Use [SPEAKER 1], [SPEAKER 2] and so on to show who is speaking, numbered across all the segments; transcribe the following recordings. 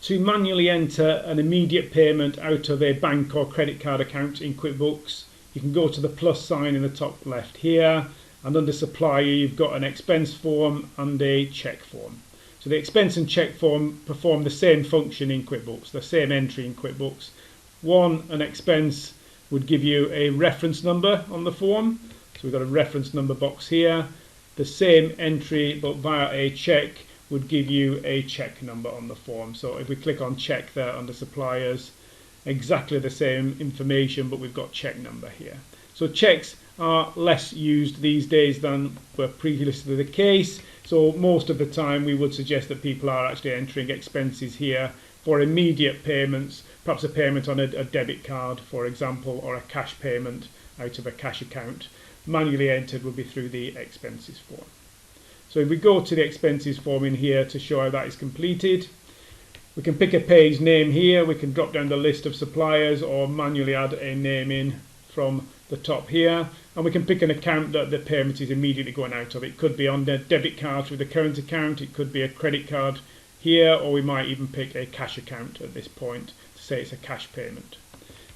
[SPEAKER 1] to manually enter an immediate payment out of a bank or credit card account in QuickBooks, you can go to the plus sign in the top left here, and under supplier you've got an expense form and a check form. So the expense and check form perform the same function in QuickBooks, the same entry in QuickBooks. An expense would give you a reference number on the form. So we've got a reference number box here. The same entry but via a check would give you a check number on the form. So if we click on check there under suppliers, exactly the same information, but we've got check number here. So checks are less used these days than were previously the case. So most of the time we would suggest that people are actually entering expenses here for immediate payments, perhaps a payment on a debit card, for example, or a cash payment out of a cash account. Manually entered will be through the expenses form. So if we go to the expenses form in here to show how that is completed, we can pick a pay's name here, we can drop down the list of suppliers or manually add a name in from the top here, and we can pick an account that the payment is immediately going out of. It could be on the debit card through the current account, it could be a credit card here, or we might even pick a cash account at this point to say it's a cash payment.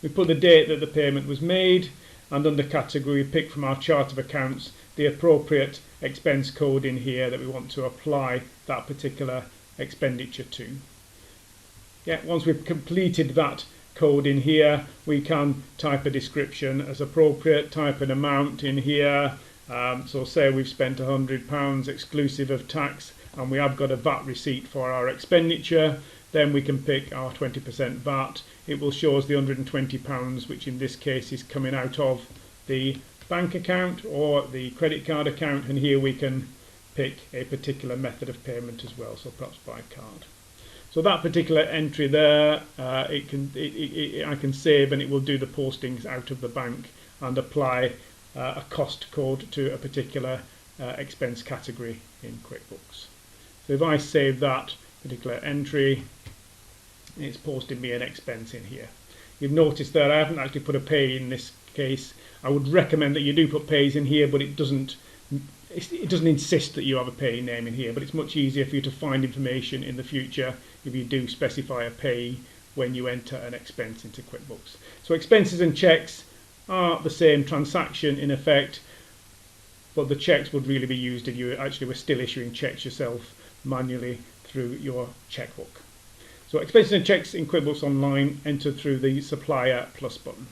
[SPEAKER 1] We put the date that the payment was made, and under category we pick from our chart of accounts the appropriate expense code in here that we want to apply that particular expenditure to. Once we've completed that code in here, we can type a description as appropriate, type an amount in here. So say we've spent £100 exclusive of tax and we have got a VAT receipt for our expenditure, then we can pick our 20% VAT. It will show us the £120, which in this case is coming out of the bank account or the credit card account, and here we can pick a particular method of payment as well, so perhaps by card. So that particular entry there, I can save, and it will do the postings out of the bank and apply a cost code to a particular expense category in QuickBooks. So if I save that particular entry, it's posted me an expense in here. You've noticed that I haven't actually put a pay in this case. I would recommend that you do put pays in here, but it doesn't insist that you have a pay name in here, but it's much easier for you to find information in the future if you do specify a pay when you enter an expense into QuickBooks. So expenses and checks are the same transaction in effect, but the checks would really be used if you actually were still issuing checks yourself manually through your checkbook. So expenses and checks in QuickBooks Online entered through the Supplier Plus button.